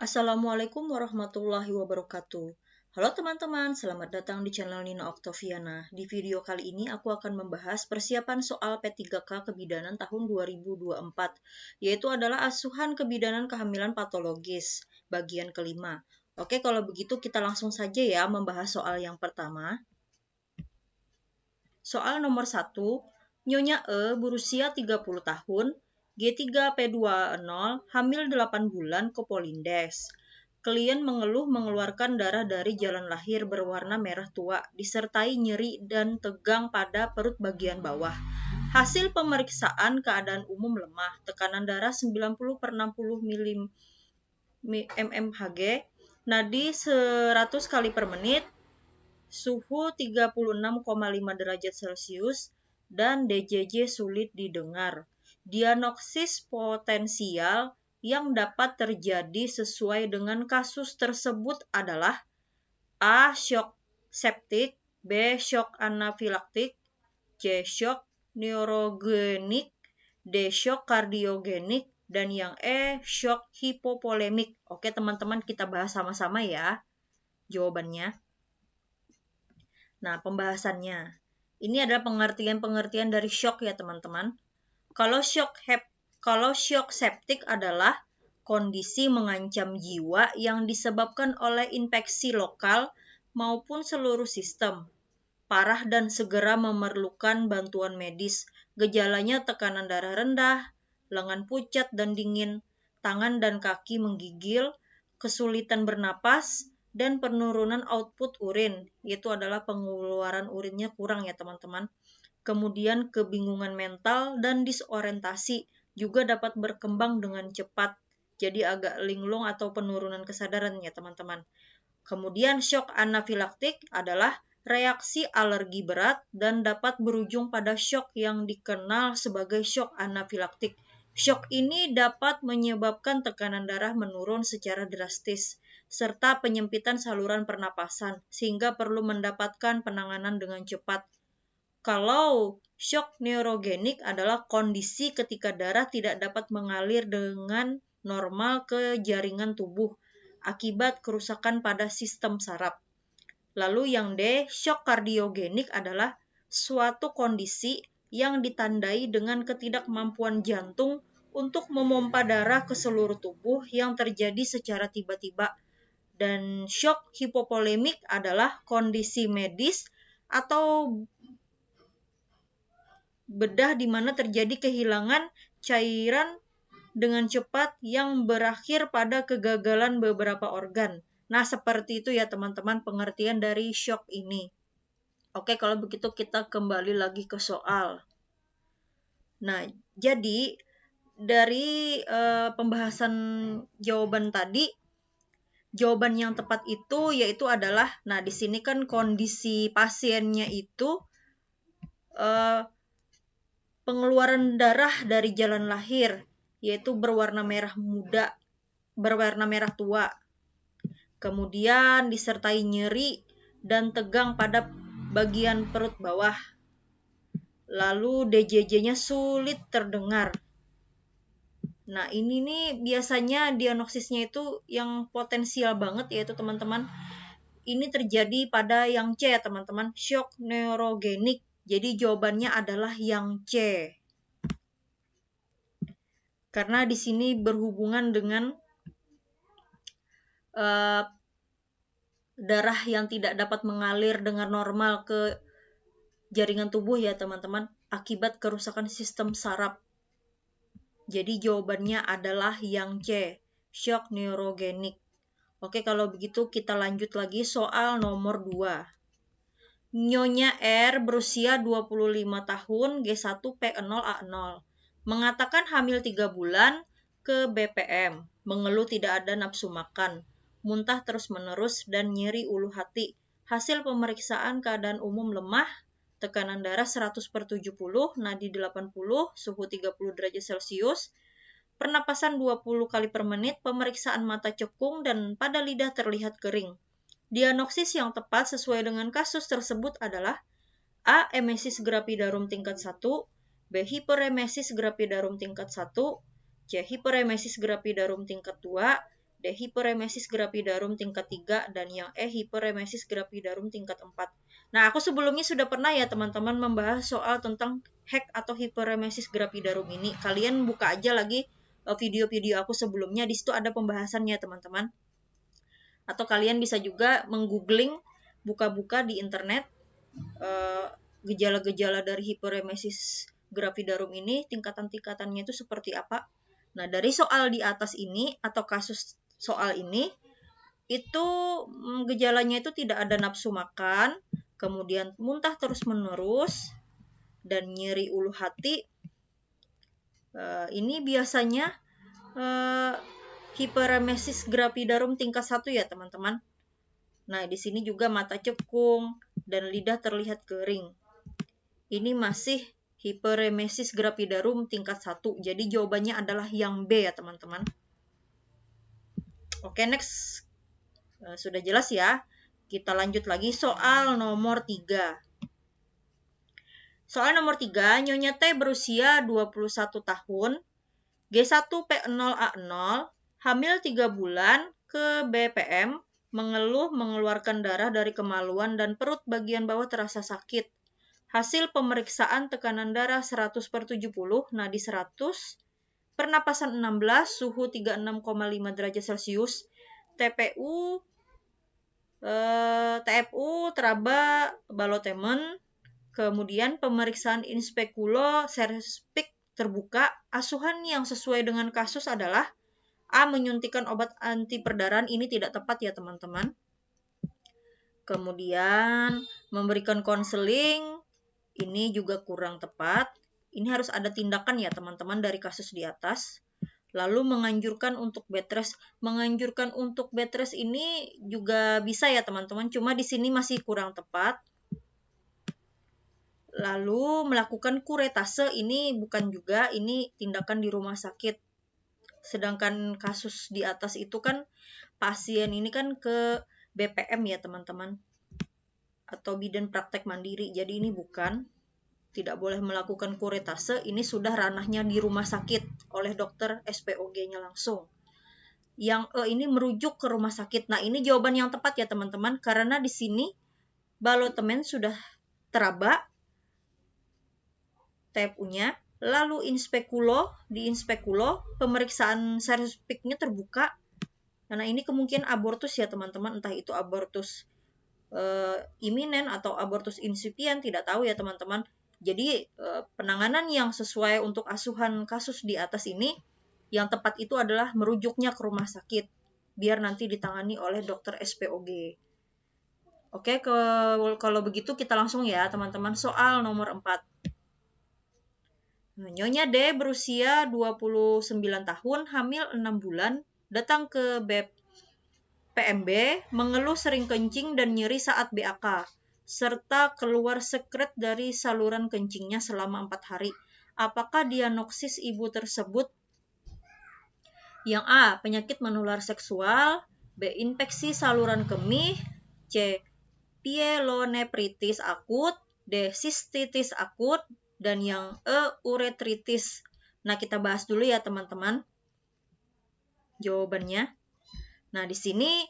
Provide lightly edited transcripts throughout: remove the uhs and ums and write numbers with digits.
Assalamualaikum warahmatullahi wabarakatuh. Halo teman-teman, selamat datang di channel Nina Oktaviana. Di video kali ini aku akan membahas persiapan soal P3K Kebidanan tahun 2024, yaitu adalah asuhan kebidanan kehamilan patologis, bagian kelima. Oke, kalau begitu kita langsung saja ya membahas soal yang pertama. Soal nomor 1, Nyonya E berusia 30 tahun, G3P20, hamil 8 bulan, Kopolindes. Klien mengeluh mengeluarkan darah dari jalan lahir berwarna merah tua, disertai nyeri dan tegang pada perut bagian bawah. Hasil pemeriksaan keadaan umum lemah, tekanan darah 90/60 mmHg, nadi 100 kali per menit, suhu 36,5 derajat Celcius, dan DJJ sulit didengar. Diagnosis potensial yang dapat terjadi sesuai dengan kasus tersebut adalah A. Shock septik, B. Shock anafilaktik, C. Shock neurogenik, D. Shock kardiogenik, dan yang E. Shock hipovolemik. Oke teman-teman, kita bahas sama-sama ya jawabannya. Nah, pembahasannya. Ini adalah pengertian-pengertian dari shock ya teman-teman. Kalau shock septik adalah kondisi mengancam jiwa yang disebabkan oleh infeksi lokal maupun seluruh sistem. Parah dan segera memerlukan bantuan medis. Gejalanya tekanan darah rendah, lengan pucat dan dingin, tangan dan kaki menggigil, kesulitan bernapas, dan penurunan output urin, yaitu adalah pengeluaran urinnya kurang ya teman-teman. Kemudian kebingungan mental dan disorientasi juga dapat berkembang dengan cepat, jadi agak linglung atau penurunan kesadaran ya teman-teman. Kemudian shock anafilaktik adalah reaksi alergi berat dan dapat berujung pada shock yang dikenal sebagai shock anafilaktik. Shock ini dapat menyebabkan tekanan darah menurun secara drastis, serta penyempitan saluran pernapasan, sehingga perlu mendapatkan penanganan dengan cepat. Kalau shock neurogenik adalah kondisi ketika darah tidak dapat mengalir dengan normal ke jaringan tubuh akibat kerusakan pada sistem saraf. Lalu yang D, shock kardiogenik adalah suatu kondisi yang ditandai dengan ketidakmampuan jantung untuk memompa darah ke seluruh tubuh yang terjadi secara tiba-tiba. Dan shock hipovolemik adalah kondisi medis atau bedah di mana terjadi kehilangan cairan dengan cepat yang berakhir pada kegagalan beberapa organ. Nah, seperti itu ya teman-teman pengertian dari shock ini. Oke, kalau begitu kita kembali lagi ke soal. Nah, jadi dari pembahasan jawaban tadi, jawaban yang tepat itu yaitu adalah, nah di sini kan kondisi pasiennya itu pengeluaran darah dari jalan lahir, yaitu berwarna merah muda, berwarna merah tua. Kemudian disertai nyeri dan tegang pada bagian perut bawah. Lalu DJJ-nya sulit terdengar. Nah, ini nih biasanya diagnosisnya itu yang potensial banget yaitu teman-teman. Ini terjadi pada yang C ya teman-teman, shock neurogenik. Jadi jawabannya adalah yang C. Karena di sini berhubungan dengan darah yang tidak dapat mengalir dengan normal ke jaringan tubuh ya teman-teman, akibat kerusakan sistem saraf. Jadi jawabannya adalah yang C, shock neurogenik. Oke, kalau begitu kita lanjut lagi soal nomor 2. Nyonya R berusia 25 tahun, G1P0A0, mengatakan hamil 3 bulan, ke BPM, mengeluh tidak ada nafsu makan, muntah terus-menerus, dan nyeri ulu hati. Hasil pemeriksaan keadaan umum lemah, tekanan darah 100/70, nadi 80, suhu 30 derajat Celcius, pernapasan 20 kali per menit, pemeriksaan mata cekung, dan pada lidah terlihat kering. Diagnosis yang tepat sesuai dengan kasus tersebut adalah A. Emesis gravidarum tingkat 1, B. Hiperemesis gravidarum tingkat 1, C. Hiperemesis gravidarum tingkat 2, D. Hiperemesis gravidarum tingkat 3, dan yang E. Hiperemesis gravidarum tingkat 4. Nah, aku sebelumnya sudah pernah ya teman-teman membahas soal tentang HEK atau hiperemesis gravidarum ini. Kalian buka aja lagi video-video aku sebelumnya, di situ ada pembahasannya teman-teman. Atau kalian bisa juga menggoogling, buka-buka di internet gejala-gejala dari hiperemesis gravidarum ini, tingkatan-tingkatannya itu seperti apa. Nah, dari soal di atas ini atau kasus soal ini, itu gejalanya itu tidak ada nafsu makan, kemudian muntah terus-menerus, dan nyeri ulu hati. Ini biasanya hiperemesis gravidarum tingkat 1 ya teman-teman. Nah, di sini juga mata cekung dan lidah terlihat kering. Ini masih hiperemesis gravidarum tingkat 1. Jadi jawabannya adalah yang B ya teman-teman. Oke, next. Sudah jelas ya. Kita lanjut lagi soal nomor 3. Soal nomor 3, Nyonya T berusia 21 tahun, G1P0A0, hamil 3 bulan, ke BPM, mengeluarkan darah dari kemaluan dan perut bagian bawah terasa sakit. Hasil pemeriksaan tekanan darah 100/70, nadi 100, pernapasan 16, suhu 36,5 derajat Celcius, TFU teraba balotemen, kemudian pemeriksaan inspekulo-cerspik terbuka. Asuhan yang sesuai dengan kasus adalah A. Menyuntikkan obat anti perdarahan, ini tidak tepat ya teman-teman. Kemudian memberikan konseling, ini juga kurang tepat. Ini harus ada tindakan ya teman-teman dari kasus di atas. Lalu menganjurkan untuk bed rest. Menganjurkan untuk bed rest ini juga bisa ya teman-teman, cuma di sini masih kurang tepat. Lalu melakukan kuretase, ini bukan juga, ini tindakan di rumah sakit. Sedangkan kasus di atas itu kan pasien ini kan ke BPM ya teman-teman, atau bidan praktek mandiri. Jadi ini bukan, tidak boleh melakukan kuretase, ini sudah ranahnya di rumah sakit oleh dokter SPOG-nya langsung. Yang ini merujuk ke rumah sakit. Nah, ini jawaban yang tepat ya teman-teman, karena di sini balotemen sudah teraba TFU-nya, lalu di inspekulo pemeriksaan cerspiknya terbuka. Karena ini kemungkinan abortus ya teman-teman, entah itu abortus iminen atau abortus insipient, tidak tahu ya teman-teman. Jadi penanganan yang sesuai untuk asuhan kasus di atas ini, yang tepat itu adalah merujuknya ke rumah sakit, biar nanti ditangani oleh dokter SPOG. Oke, kalau begitu kita langsung ya teman-teman soal nomor 4. Nyonya D berusia 29 tahun, hamil 6 bulan, datang ke PMB, mengeluh sering kencing dan nyeri saat BAK, serta keluar sekret dari saluran kencingnya selama 4 hari. Apakah diagnosis ibu tersebut? Yang A. Penyakit menular seksual, B. Infeksi saluran kemih, C. Pyelonephritis akut, D. Sistitis akut, dan yang E. uretritis. Nah, kita bahas dulu ya teman-teman jawabannya. Nah, di sini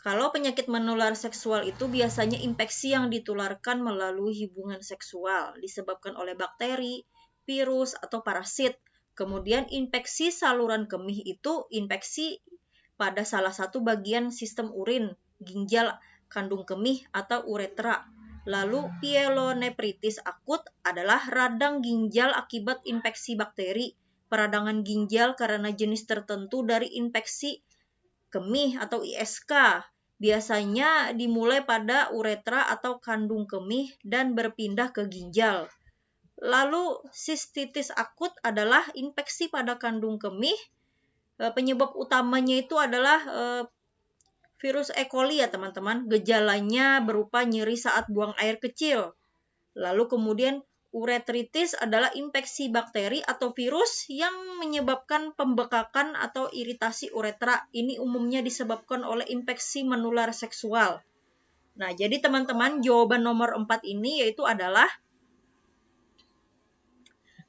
kalau penyakit menular seksual itu biasanya infeksi yang ditularkan melalui hubungan seksual, disebabkan oleh bakteri, virus, atau parasit. Kemudian infeksi saluran kemih itu infeksi pada salah satu bagian sistem urin, ginjal, kandung kemih, atau uretra. Lalu pyelonephritis akut adalah radang ginjal akibat infeksi bakteri, peradangan ginjal karena jenis tertentu dari infeksi kemih atau ISK. Biasanya dimulai pada uretra atau kandung kemih dan berpindah ke ginjal. Lalu sistitis akut adalah infeksi pada kandung kemih. Penyebab utamanya itu adalah virus E. coli ya teman-teman. Gejalanya berupa nyeri saat buang air kecil. Lalu kemudian uretritis adalah infeksi bakteri atau virus yang menyebabkan pembekakan atau iritasi uretra. Ini umumnya disebabkan oleh infeksi menular seksual. Nah, jadi teman-teman jawaban nomor 4 ini yaitu adalah,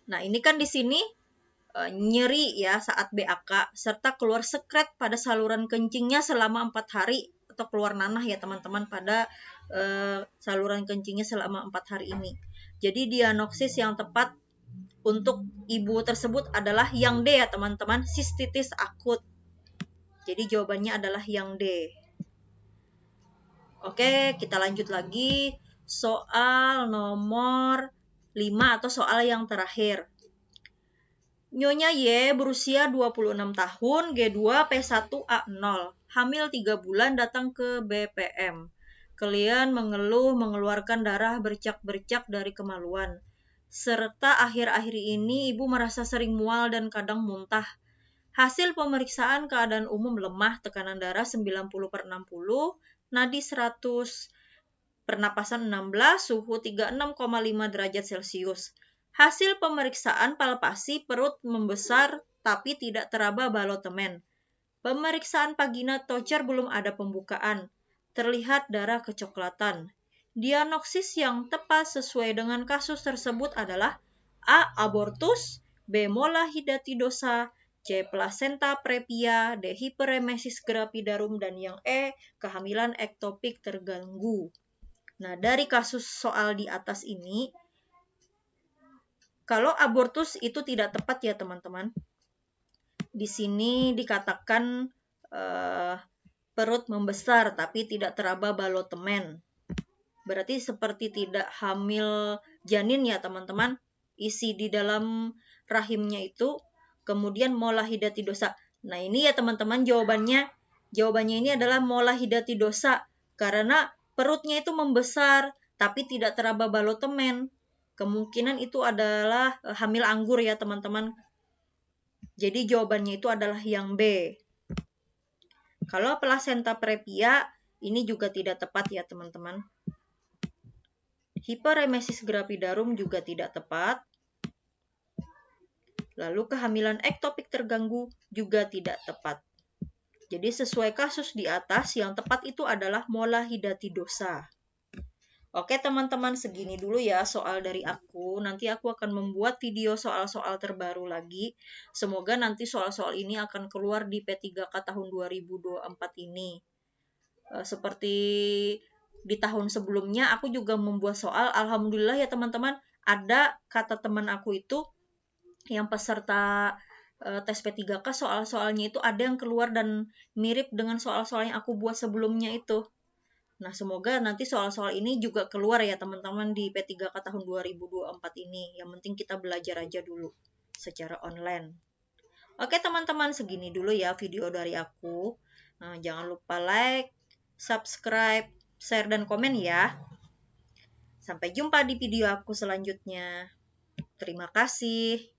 nah ini kan di sini nyeri ya saat BAK, serta keluar sekret pada saluran kencingnya selama 4 hari, atau keluar nanah ya teman-teman pada saluran kencingnya selama 4 hari ini. Jadi diagnosis yang tepat untuk ibu tersebut adalah yang D ya teman-teman, sistitis akut. Jadi jawabannya adalah yang D. Oke, kita lanjut lagi. Soal nomor 5 atau soal yang terakhir. Nyonya Y berusia 26 tahun, G2 P1A0, hamil 3 bulan, datang ke BPM. Kalian mengeluh mengeluarkan darah bercak-bercak dari kemaluan. Serta akhir-akhir ini ibu merasa sering mual dan kadang muntah. Hasil pemeriksaan keadaan umum lemah, tekanan darah 90/60, nadi 100, pernapasan 16, suhu 36,5 derajat Celcius. Hasil pemeriksaan palpasi perut membesar tapi tidak teraba balotemen. Pemeriksaan vagina Tocher belum ada pembukaan. Terlihat darah kecoklatan. Diagnosis yang tepat sesuai dengan kasus tersebut adalah A. Abortus, B. Molahidatidosa, C. Placenta previa, D. Hyperemesis gravidarum, dan yang E. Kehamilan ektopik terganggu. Nah, dari kasus soal di atas ini, kalau abortus itu tidak tepat ya teman-teman. Di sini dikatakan perut membesar tapi tidak teraba balotemen. Berarti seperti tidak hamil janin ya teman-teman. Isi di dalam rahimnya itu, kemudian molahidatidosa. Nah ini ya teman-teman jawabannya ini adalah molahidatidosa. Karena perutnya itu membesar tapi tidak teraba balotemen. Kemungkinan itu adalah hamil anggur ya teman-teman. Jadi jawabannya itu adalah yang B. Kalau placenta previa, ini juga tidak tepat ya teman-teman. Hyperemesis gravidarum juga tidak tepat. Lalu kehamilan ektopik terganggu juga tidak tepat. Jadi sesuai kasus di atas, yang tepat itu adalah molahidatidosa. Oke teman-teman, segini dulu ya soal dari aku. Nanti aku akan membuat video soal-soal terbaru lagi. Semoga nanti soal-soal ini akan keluar di P3K tahun 2024 ini. Seperti di tahun sebelumnya, aku juga membuat soal. Alhamdulillah ya teman-teman, ada kata teman aku itu yang peserta tes P3K, soal-soalnya itu ada yang keluar dan mirip dengan soal-soal yang aku buat sebelumnya itu. Nah, semoga nanti soal-soal ini juga keluar ya teman-teman di P3K tahun 2024 ini. Yang penting kita belajar aja dulu secara online. Oke teman-teman, segini dulu ya video dari aku. Nah, jangan lupa like, subscribe, share, dan komen ya. Sampai jumpa di video aku selanjutnya. Terima kasih.